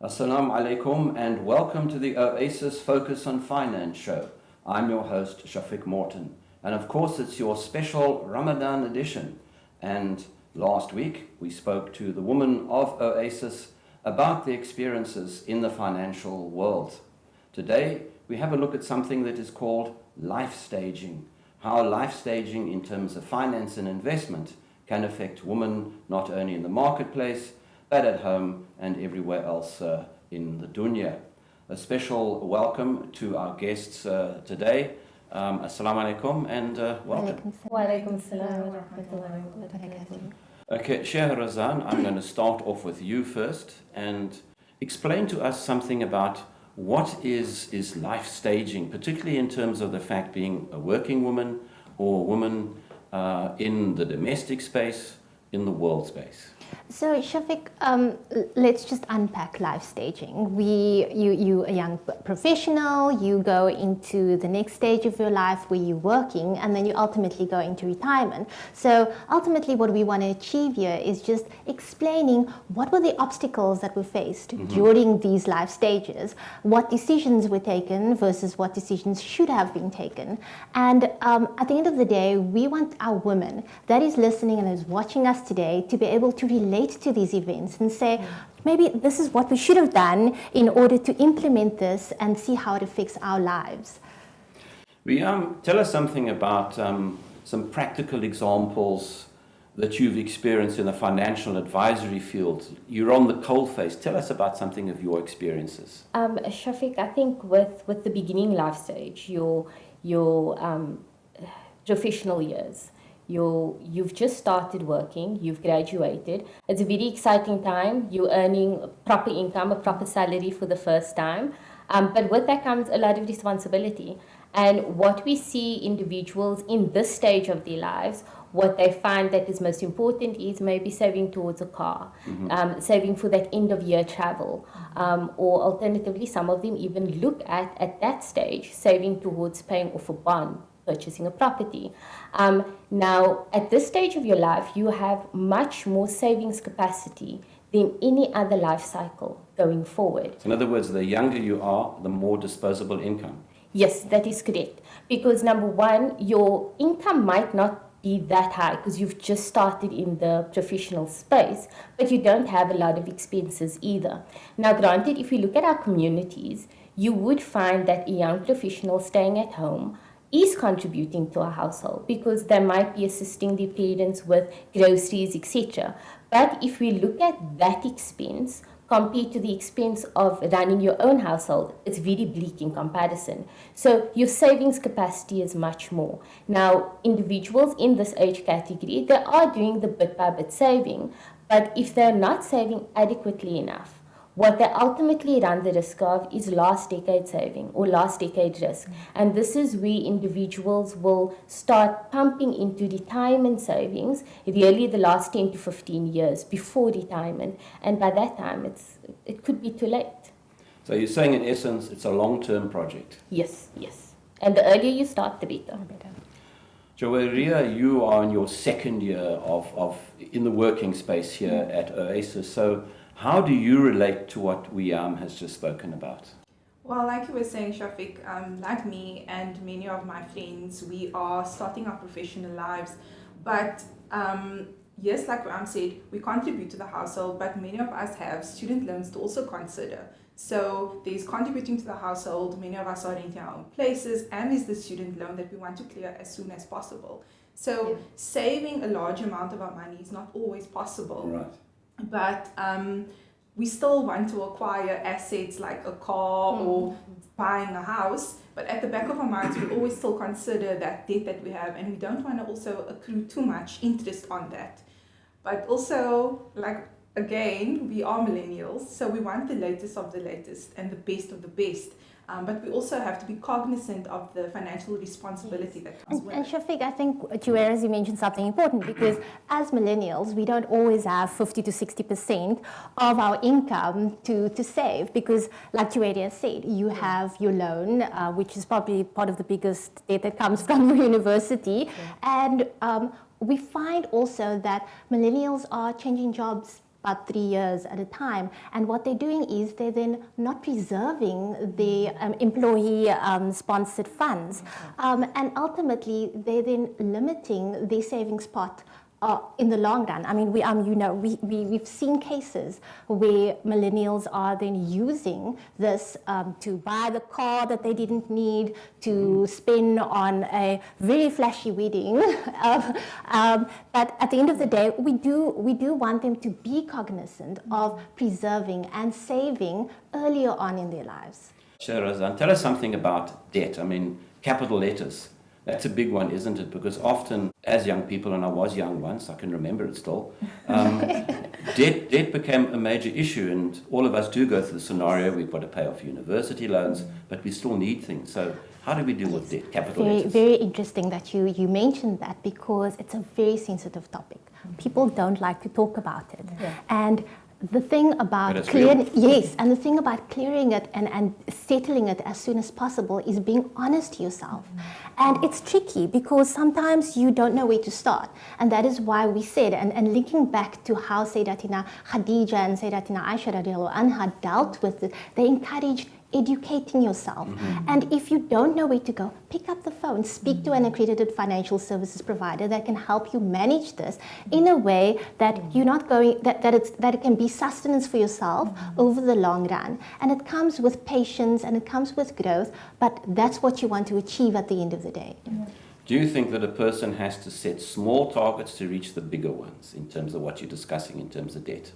Assalamu alaikum and welcome to the Oasis Focus on Finance show. I'm your host, Shafiq Morton. And of course, it's your special Ramadan edition. And last week, we spoke to the woman of Oasis about the experiences in the financial world. Today, we have a look at something that is called life staging. How life staging in terms of finance and investment can affect women not only in the marketplace, but at home and everywhere else in the dunya. A special welcome to our guests today. Assalamu alaikum and welcome. Wa alaikum salam wa rahmatullahi wa barakatuh. Okay, Shahrazan, I'm going to start off with you first and explain to us something about what is life staging, particularly in terms of the fact being a working woman or a woman in the domestic space, in the world space. So Shafiq, let's just unpack life staging. You a young professional, you go into the next stage of your life where you're working, and then you ultimately go into retirement. So ultimately what we want to achieve here is just explaining what were the obstacles that were faced during these life stages, what decisions were taken versus what decisions should have been taken. And at the end of the day, we want our women that is listening and is watching us today to be able to relate to these events and say, maybe this is what we should have done in order to implement this and see how it affects our lives. Tell us something about some practical examples that you've experienced in the financial advisory field. You're on the coalface. Tell us about something of your experiences. Shafiq, I think with the beginning life stage, your professional years, you've just started working, you've graduated. It's a very exciting time. You're earning proper income, a proper salary for the first time. But with that comes a lot of responsibility. And what we see individuals in this stage of their lives, what they find that is most important is maybe saving towards a car, saving for that end of year travel, or alternatively, some of them even look at that stage, saving towards paying off a bond, purchasing a property. Now, at this stage of your life, you have much more savings capacity than any other life cycle going forward. In other words, the younger you are, the more disposable income. Yes, that is correct. Because number one, your income might not be that high because you've just started in the professional space, but you don't have a lot of expenses either. Now, granted, if you look at our communities, you would find that a young professional staying at home is contributing to a household because they might be assisting their parents with groceries, etc. But if we look at that expense compared to the expense of running your own household, it's very bleak in comparison. So your savings capacity is much more. Now, individuals in this age category, they are doing the bit by bit saving, but if they're not saving adequately enough, what they ultimately run the risk of is last decade saving or last decade risk. And this is where individuals will start pumping into retirement savings, really the last 10 to 15 years before retirement. And by that time, it could be too late. So you're saying in essence, it's a long-term project. Yes. And the earlier you start, the better. Joeria, you are in your second year of in the working space here at Oasis. So how do you relate to what Wiam has just spoken about? Well, like you were saying, Shafiq, like me and many of my friends, we are starting our professional lives. But yes, like Wiam said, we contribute to the household, but many of us have student loans to also consider. So there's contributing to the household, many of us are renting our own places, and there's the student loan that we want to clear as soon as possible. So saving a large amount of our money is not always possible. Right. But we still want to acquire assets like a car or buying a house. But at the back of our minds, we always still consider that debt that we have, and we don't want to also accrue too much interest on that. But also, like, again, we are millennials, so we want the latest of the latest and the best of the best. But we also have to be cognizant of the financial responsibility that comes with it. And Shafiq, I think, Juwaira, you mentioned something important because as millennials, we don't always have 50 to 60% of our income to save because, like Juwaira said, you have your loan, which is probably part of the biggest debt that comes from your university. And we find also that millennials are changing jobs about 3 years at a time. And what they're doing is they're then not preserving the employee-sponsored funds. And ultimately, they're then limiting their savings pot in the long run. I mean, we've seen cases where millennials are then using this to buy the car that they didn't need, to spend on a very flashy wedding. But at the end of the day, we do want them to be cognizant of preserving and saving earlier on in their lives. Sure, Razan, tell us something about debt. I mean, capital letters. That's a big one, isn't it? Because often, as young people, and I was young once, I can remember it still, debt became a major issue, and all of us do go through the scenario, we've got to pay off university loans, but we still need things. So how do we deal with debt, capital letters? Very interesting that you mentioned that, because it's a very sensitive topic. People don't like to talk about it. Yeah. And the thing about the thing about clearing it and settling it as soon as possible is being honest to yourself. And it's tricky because sometimes you don't know where to start. And that is why we said, and linking back to how Sayyidatina Khadija and Sayyidatina Aisha radiallahu anha dealt with it, they encouraged educating yourself. And if you don't know where to go, pick up the phone, speak to an accredited financial services provider that can help you manage this in a way that you're not going, that it can be sustenance for yourself over the long run. And it comes with patience and it comes with growth, but that's what you want to achieve at the end of the day. Do you think that a person has to set small targets to reach the bigger ones in terms of what you're discussing in terms of debt?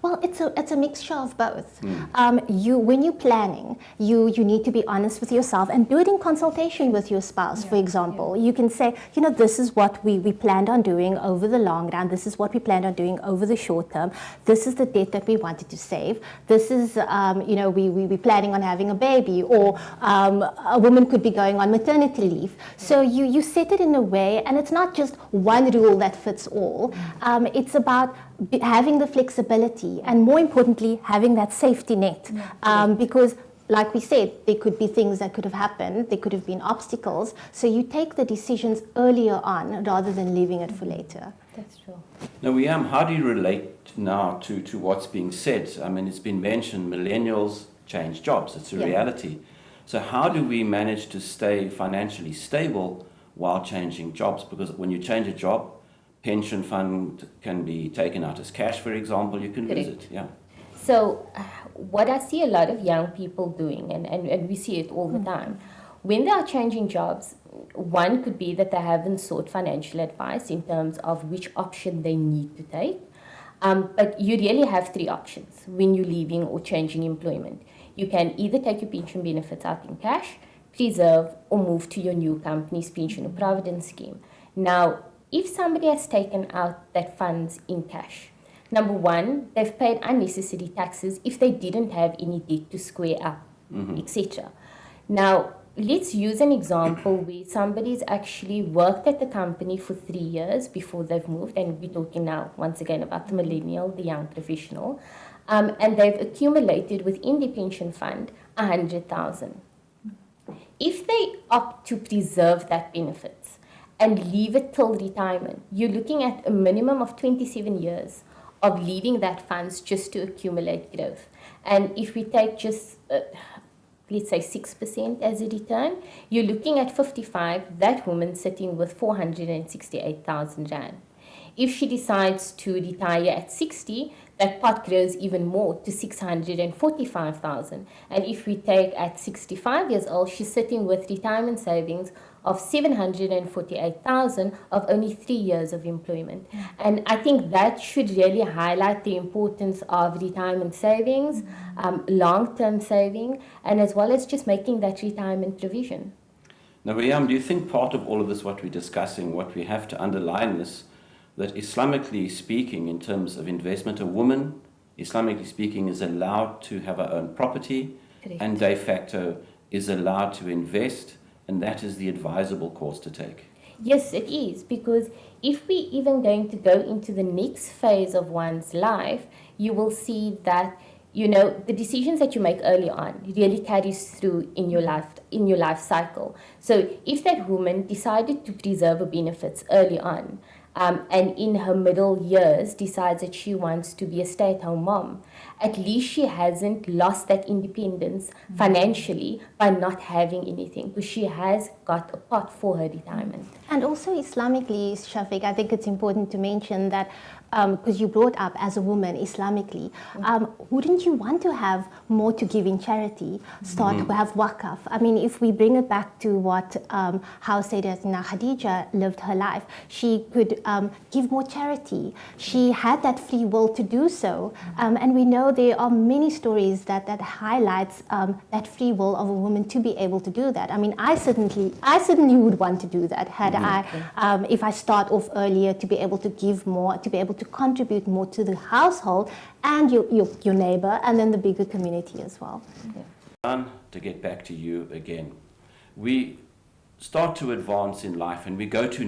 Well, it's a mixture of both. When you're planning, you need to be honest with yourself and do it in consultation with your spouse. For example, you can say, this is what we planned on doing over the long run. This is what we planned on doing over the short term. This is the debt that we wanted to save. This is, we're planning on having a baby, or a woman could be going on maternity leave. So you set it in a way, and it's not just one rule that fits all. It's about having the flexibility, and more importantly, having that safety net. Because, like we said, there could be things that could have happened, there could have been obstacles, so you take the decisions earlier on rather than leaving it for later. That's true. Now, how do you relate now to what's being said? I mean, it's been mentioned, millennials change jobs, it's a reality. So how do we manage to stay financially stable while changing jobs? Because when you change a job, pension fund can be taken out as cash, for example, you can lose it. Yeah. So what I see a lot of young people doing, and we see it all the time, when they are changing jobs, one could be that they haven't sought financial advice in terms of which option they need to take. But you really have three options when you're leaving or changing employment. You can either take your pension benefits out in cash, preserve, or move to your new company's pension or provident scheme. Now, if somebody has taken out that funds in cash, number one, they've paid unnecessary taxes if they didn't have any debt to square up, etc. Now, let's use an example where somebody's actually worked at the company for 3 years before they've moved, and we're talking now, once again, about the millennial, the young professional, and they've accumulated within the pension fund 100,000. If they opt to preserve that benefits and leave it till retirement, you're looking at a minimum of 27 years of leaving that funds just to accumulate growth. And if we take just, let's say 6% as a return, you're looking at 55, that woman sitting with 468,000 Rand. If she decides to retire at 60, that pot grows even more to 645,000. And if we take at 65 years old, she's sitting with retirement savings of 748,000 of only 3 years of employment. And I think that should really highlight the importance of retirement savings, long-term saving, and as well as just making that retirement provision. Now, Riyam, do you think part of all of this, what we're discussing, what we have to underline is that Islamically speaking, in terms of investment, a woman, Islamically speaking, is allowed to have her own property. Correct. And de facto is allowed to invest, and that is the advisable course to take. Yes, it is, because if we're even going to go into the next phase of one's life, you will see that, the decisions that you make early on really carries through in your life in your life cycle. So if that woman decided to preserve her benefits early on, and in her middle years decides that she wants to be a stay-at-home mom, at least she hasn't lost that independence financially by not having anything, because she has got a pot for her retirement. And also Islamically, Shafiq, I think it's important to mention that because you brought up as a woman Islamically, wouldn't you want to have more to give in charity, start to have waqf? I mean, if we bring it back to what how Sayyidatina Khadija lived her life, she could give more charity. She had that free will to do so, and we know there are many stories that highlights that free will of a woman to be able to do that. I mean, I certainly would want to do that had I, if I start off earlier, to be able to give more, to be able to contribute more to the household and your neighbor, and then the bigger community as well. To get back to you again, we start to advance in life and we go to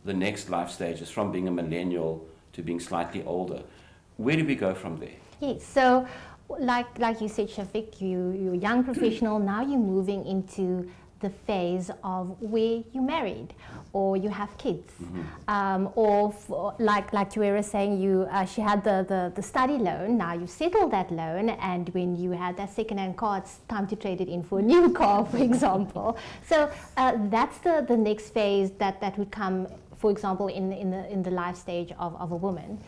the next life stages, from being a millennial to being slightly older. Where do we go from there? Yes, so like you said, Shafiq, you're a young professional, now you're moving into the phase of where you married or you have kids, like Tuera saying, she had the study loan, now you settle that loan, and when you had that second-hand car, it's time to trade it in for a new car, for example. So that's the next phase that would come, for example, in the life stage of a woman.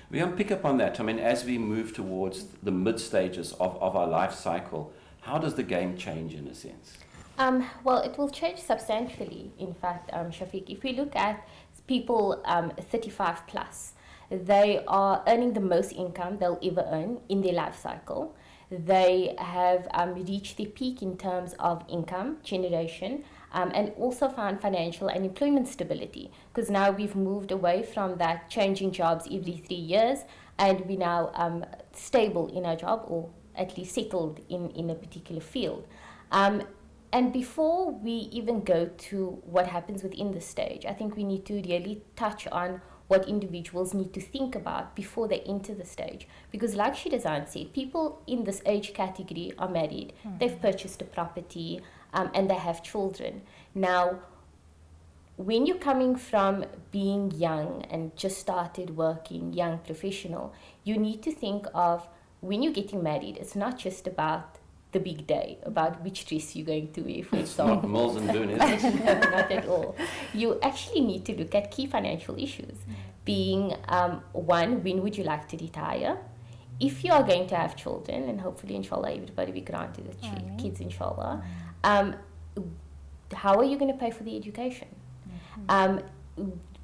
We want to pick up on that. I mean, as we move towards the mid stages of our life cycle, how does the game change in a sense? Well, it will change substantially, in fact, Shafiq. If we look at people 35 plus, they are earning the most income they'll ever earn in their life cycle. They have reached their peak in terms of income generation, and also found financial and employment stability, because now we've moved away from that changing jobs every 3 years, and we're now stable in our job, or at least settled in a particular field. And before we even go to what happens within the stage, I think we need to really touch on what individuals need to think about before they enter the stage. Because like Shidazan said, people in this age category are married, they've purchased a property, and they have children. Now, when you're coming from being young and just started working, young professional, you need to think of, when you're getting married, it's not just about the big day, about which dress you're going to wear, for example. It's not Mills and Boon, is it? No, not at all. You actually need to look at key financial issues, being one, when would you like to retire? If you are going to have children, and hopefully, inshallah, everybody be granted kids, inshallah, how are you going to pay for the education?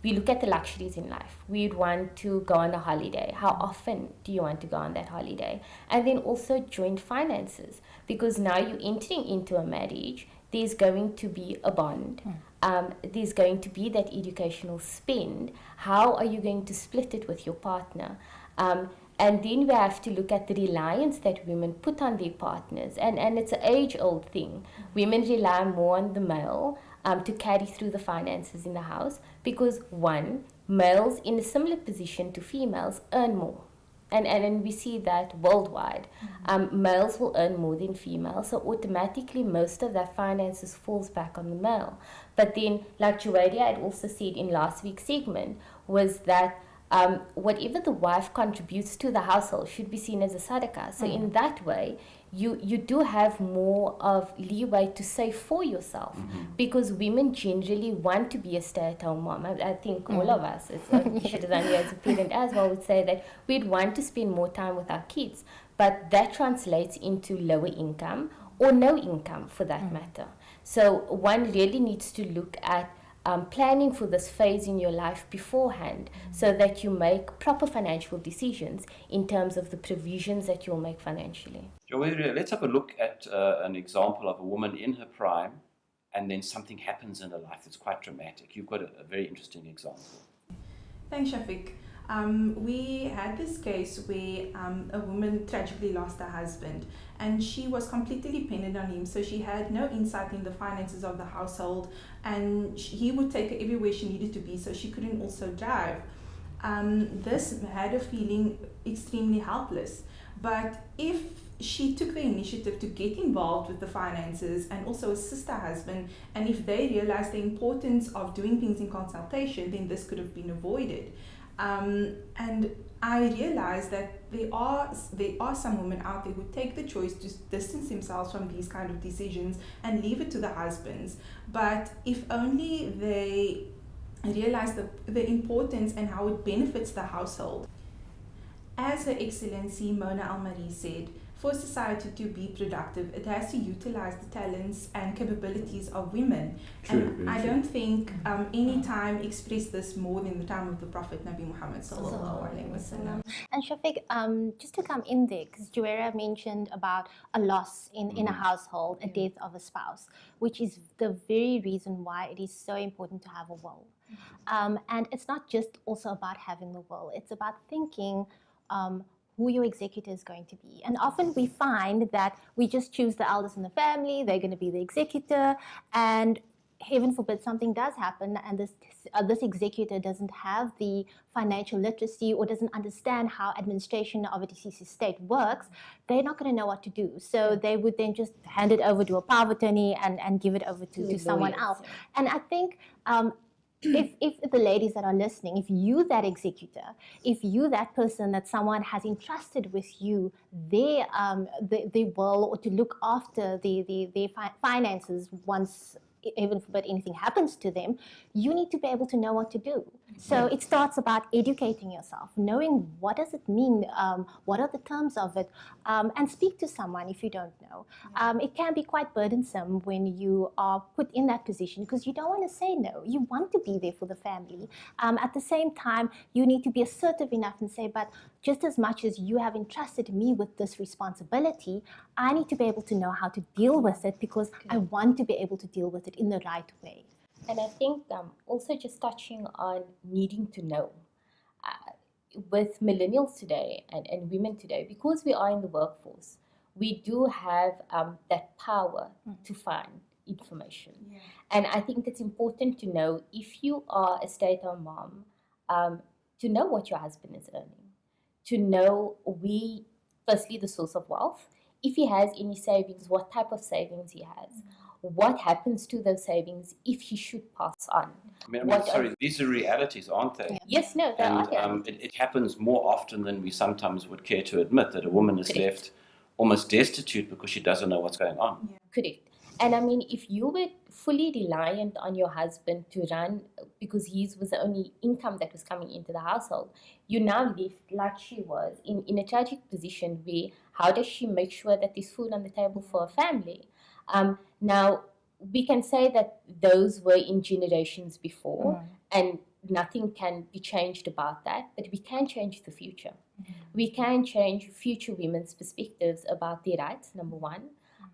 We look at the luxuries in life. We'd want to go on a holiday. How often do you want to go on that holiday? And then also joint finances, because now you're entering into a marriage, there's going to be a bond. There's going to be that educational spend. How are you going to split it with your partner? And then we have to look at the reliance that women put on their partners. And it's an age-old thing. Women rely more on the male to carry through the finances in the house, because one, males in a similar position to females earn more. And we see that worldwide. Males will earn more than females, so automatically most of that finances falls back on the male. But then, like Juwadia had also said in last week's segment, was that whatever the wife contributes to the household should be seen as a sadaqah. So in that way, you do have more of leeway to save for yourself, because women generally want to be a stay-at-home mom. I think all of us, Shidazani as a parent as well, would say that we'd want to spend more time with our kids, but that translates into lower income or no income for that matter. So one really needs to look at planning for this phase in your life beforehand, so that you make proper financial decisions in terms of the provisions that you'll make financially. Joeria, let's have a look at an example of a woman in her prime, and then something happens in her life that's quite dramatic. You've got a very interesting example. Thanks, Shafiq. We had this case where a woman tragically lost her husband, and she was completely dependent on him, so she had no insight in the finances of the household, and he would take her everywhere she needed to be, so she couldn't also drive. This had her feeling extremely helpless. But if she took the initiative to get involved with the finances and also assist her husband. And if they realized the importance of doing things in consultation, then this could have been avoided. And I realized that there are some women out there who take the choice to distance themselves from these kind of decisions and leave it to the husbands. But if only they realize the importance and how it benefits the household. As Her Excellency Mona Al-Mari said, for society to be productive, it has to utilize the talents and capabilities of women. True, and I don't think any time expressed this more than the time of the Prophet Nabi Muhammad sallallahu alaihi wasallam. And Shafiq, just to come in there, because Juwaira mentioned about a loss in a household, a death of a spouse, which is the very reason why it is so important to have a will. And it's not just also about having the will, it's about thinking who your executor is going to be. And often we find that we just choose the eldest in the family, they're going to be the executor, and heaven forbid something does happen and this executor doesn't have the financial literacy or doesn't understand how administration of a deceased estate works, they're not going to know what to do. So they would then just hand it over to a power of attorney and give it over to someone else. And I think if the ladies that are listening, if you that executor, if you that person that someone has entrusted with you their will or to look after their finances once even forbid anything happens to them, you need to be able to know what to do. So it starts about educating yourself, knowing what does it mean, what are the terms of it, and speak to someone if you don't know. It can be quite burdensome when you are put in that position because you don't want to say no. You want to be there for the family. At the same time, you need to be assertive enough and say, but just as much as you have entrusted me with this responsibility, I need to be able to know how to deal with it because I want to be able to deal with it in the right way. And I think also just touching on needing to know. With millennials today and women today, because we are in the workforce, we do have that power to find information. Yeah. And I think it's important to know, if you are a stay-at-home mom, to know what your husband is earning, to know firstly the source of wealth, if he has any savings, what type of savings he has. What happens to those savings if he should pass on? These are realities, aren't they? Yeah. Yes, no, they are. It happens more often than we sometimes would care to admit, that a woman is left almost destitute because she doesn't know what's going on. Yeah. Correct. And I mean, if you were fully reliant on your husband to run, because his was the only income that was coming into the household, you now left, like she was, in a tragic position where how does she make sure that there's food on the table for a family? Now, we can say that those were in generations before, and nothing can be changed about that, but we can change the future. We can change future women's perspectives about their rights, number one,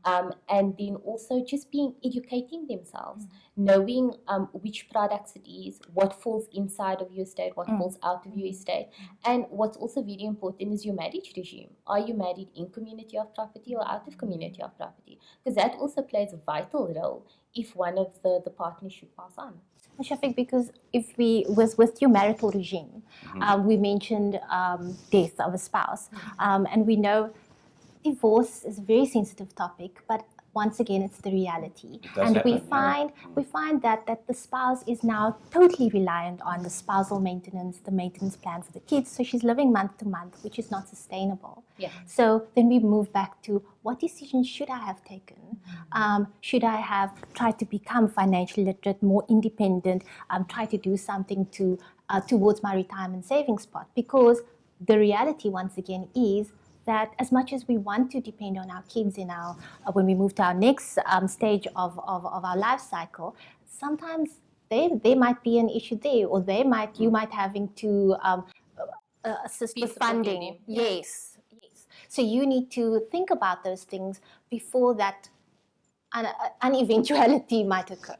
and then also just educating themselves, knowing which products it is, what falls inside of your estate, what falls out of your estate. And what's also very important is your marriage regime. Are you married in community of property or out of community of property? Because that also plays a vital role if one of the partners should pass on. Shafiq, because if we with your marital regime, we mentioned death of a spouse, and we know divorce is a very sensitive topic, but once again, it's the reality. And we find that the spouse is now totally reliant on the spousal maintenance, the maintenance plan for the kids. So she's living month to month, which is not sustainable. Yeah. So then we move back to, what decisions should I have taken? Should I have tried to become financially literate, more independent, try to do something towards my retirement savings pot? Because the reality, once again, is that as much as we want to depend on our kids in when we move to our next stage of our life cycle, sometimes there might be an issue there, or you might having to assist with funding. Yes. So you need to think about those things before that an eventuality might occur.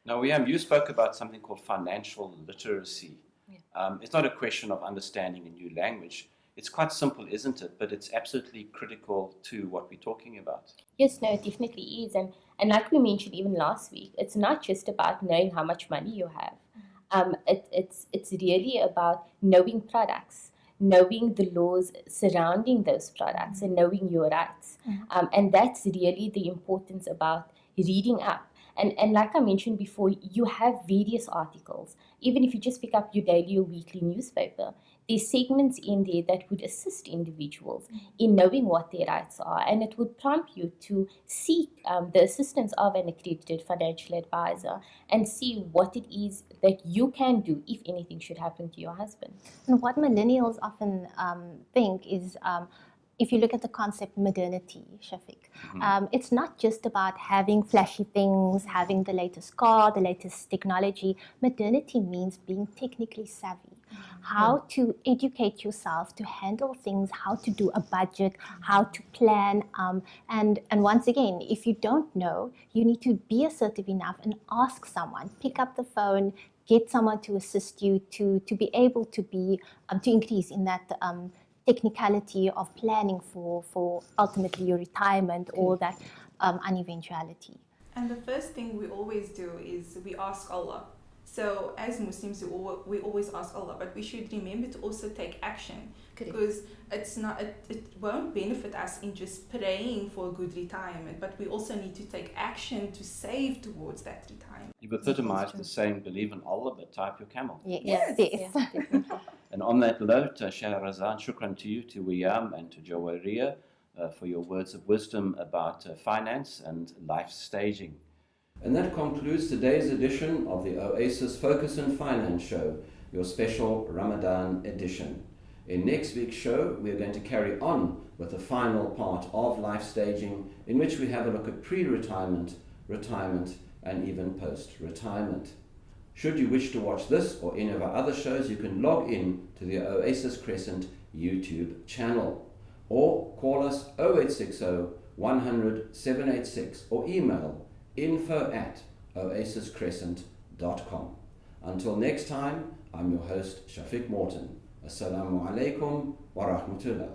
Now, you spoke about something called financial literacy. Yeah. It's not a question of understanding a new language. It's quite simple, isn't it? But it's absolutely critical to what we're talking about. Yes, no, it definitely is. And like we mentioned even last week, it's not just about knowing how much money you have. It's really about knowing products, knowing the laws surrounding those products and knowing your rights. And that's really the importance about reading up. And like I mentioned before, you have various articles. Even if you just pick up your daily or weekly newspaper, there's segments in there that would assist individuals in knowing what their rights are, and it would prompt you to seek the assistance of an accredited financial advisor and see what it is that you can do if anything should happen to your husband. And what millennials often think is, if you look at the concept modernity, Shafiq, it's not just about having flashy things, having the latest car, the latest technology. Modernity means being technically savvy, how to educate yourself to handle things, how to do a budget, how to plan. And once again, if you don't know, you need to be assertive enough and ask someone, pick up the phone, get someone to assist you to be able to be to increase in that technicality of planning for ultimately your retirement or that an eventuality. And the first thing we always do is we ask Allah. So as Muslims, we always ask Allah, but we should remember to also take action. Correct. Because it won't benefit us in just praying for a good retirement, but we also need to take action to save towards that retirement. You've epitomized the saying, believe in Allah, but type your camel. Yes. Yeah, definitely. And on that note, Shahrazad, shukran to you, to Wiyam and to Jawariya for your words of wisdom about finance and life staging. And that concludes today's edition of the Oasis Focus on Finance Show, your special Ramadan edition. In next week's show, we are going to carry on with the final part of life staging, in which we have a look at pre-retirement, retirement, and even post-retirement. Should you wish to watch this or any of our other shows, you can log in to the Oasis Crescent YouTube channel or call us 0860 100 786 or email info@oasiscrescent.com. Until next time, I'm your host, Shafiq Morton. Assalamu alaikum wa rahmatullah.